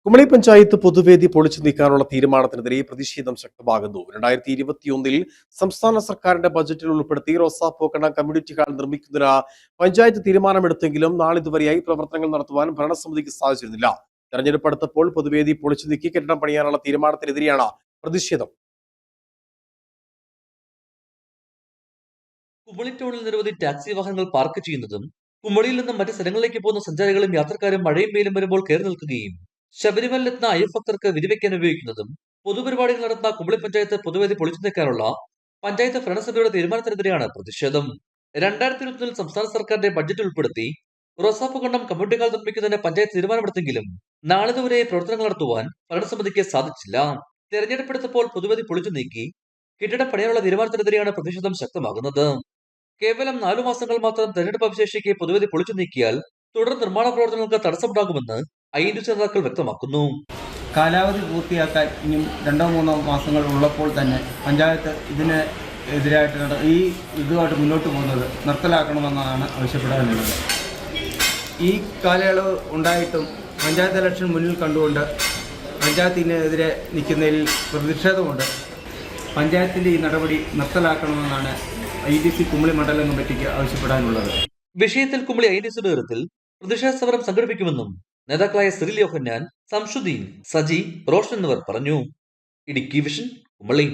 കുമളി പഞ്ചായത്ത് പൊതുവേദി പൊളിച്ചു നീക്കാനുള്ള തീരുമാനത്തിനെതിരെ പ്രതിഷേധം ശക്തമാകുന്നു. 2021 സംസ്ഥാന സർക്കാരിന്റെ ബജറ്റിൽ ഉൾപ്പെടുത്തി റോസാപ്പൂക്കണ്ണ കമ്മ്യൂണിറ്റി ഹാൾ നിർമ്മിക്കുന്നതിന് പഞ്ചായത്ത് തീരുമാനമെടുത്തെങ്കിലും നാളിതുവരെയായി പ്രവർത്തനങ്ങൾ നടത്തുവാൻ ഭരണസമിതിക്ക് സാധിച്ചിരുന്നില്ല. തെരഞ്ഞെടുപ്പ് അടുത്തപ്പോൾ പൊതുവേദി പൊളിച്ചു നീക്കി കെട്ടിടം പണിയാനുള്ള തീരുമാനത്തിനെതിരെയാണ് പ്രതിഷേധം. കുമളി ടൗണിൽ നിരവധി ടാക്സി വാഹനങ്ങൾ പാർക്ക് ചെയ്യുന്നതും കുമളിയിൽ നിന്നും മറ്റ് സ്ഥലങ്ങളിലേക്ക് പോകുന്ന സഞ്ചാരികളും യാത്രക്കാരും മഴയും വെയിലും വരുമ്പോൾ കയറി നിൽക്കുകയും ശബരിമലയിലെത്തുന്ന അയ്യഭക്തർക്ക് വിരിവയ്ക്കാൻ ഉപയോഗിക്കുന്നതും പൊതുപരിപാടികൾ നടത്തുന്ന കുമളി പഞ്ചായത്ത് പൊതുവേദി പൊളിച്ചു നീക്കാനുള്ള പഞ്ചായത്ത് ഭരണസമിതിയുടെ തീരുമാനത്തിനെതിരെയാണ് പ്രതിഷേധം. 2021 സംസ്ഥാന സർക്കാരിന്റെ ബഡ്ജറ്റ് ഉൾപ്പെടുത്തി റോസാപ്പുകണ്ടം കമ്മ്യൂണിറ്റി ഹാൾ നിർമ്മിക്കുന്നതിന് പഞ്ചായത്ത് തീരുമാനമെടുത്തെങ്കിലും നാളിതുവരെ പ്രവർത്തനങ്ങൾ നടത്തുവാൻ ഭരണസമിതിക്ക് സാധിച്ചില്ല. തെരഞ്ഞെടുപ്പെടുത്തപ്പോൾ പൊതുവേദി പൊളിച്ചു നീക്കി കെട്ടിടം പണിയാനുള്ള തീരുമാനത്തിനെതിരെയാണ് പ്രതിഷേധം ശക്തമാകുന്നത്. കേവലം 4 മാസങ്ങൾ മാത്രം തെരഞ്ഞെടുപ്പ് അവശേഷിക്കെ പൊതുവേദി പൊളിച്ചു നീക്കിയാൽ തുടർ നിർമ്മാണ പ്രവർത്തനങ്ങൾക്ക് തടസ്സമുണ്ടാകുമെന്ന് INTUC നേതാക്കൾ വ്യക്തമാക്കുന്നു. കാലാവധി പൂർത്തിയാക്കാൻ ഇനിയും 2-3 മാസങ്ങൾ ഉള്ളപ്പോൾ തന്നെ പഞ്ചായത്ത് ഇതിന് എതിരായിട്ട് ഇതുമായിട്ട് മുന്നോട്ട് പോകുന്നത് നിർത്തലാക്കണമെന്നാണ് ആവശ്യപ്പെടാനുള്ളത്. ഈ കാലയളവ് ഉണ്ടായിട്ടും പഞ്ചായത്ത് ഇലക്ഷൻ മുന്നിൽ കണ്ടുകൊണ്ട് പഞ്ചായത്തിനെതിരെ നിൽക്കുന്നതിൽ പ്രതിഷേധമുണ്ട്. പഞ്ചായത്തിൻ്റെ ഈ നടപടി നിർത്തലാക്കണമെന്നാണ് ITC കുമളി മണ്ഡലം കമ്മിറ്റിക്ക് ആവശ്യപ്പെടാനുള്ളത്. വിഷയത്തിൽ കുമളി ITC നേതൃത്വത്തിൽ പ്രതിഷേധ സമരം സംഘടിപ്പിക്കുമെന്നും നേതാക്കളായ സിറിൽ യോഹന്നാൻ, സംഷുദ്ദീൻ, സജി, റോഷൻ എന്നിവർ പറഞ്ഞു. ഇടുക്കി വിഷൻ, കുമളി.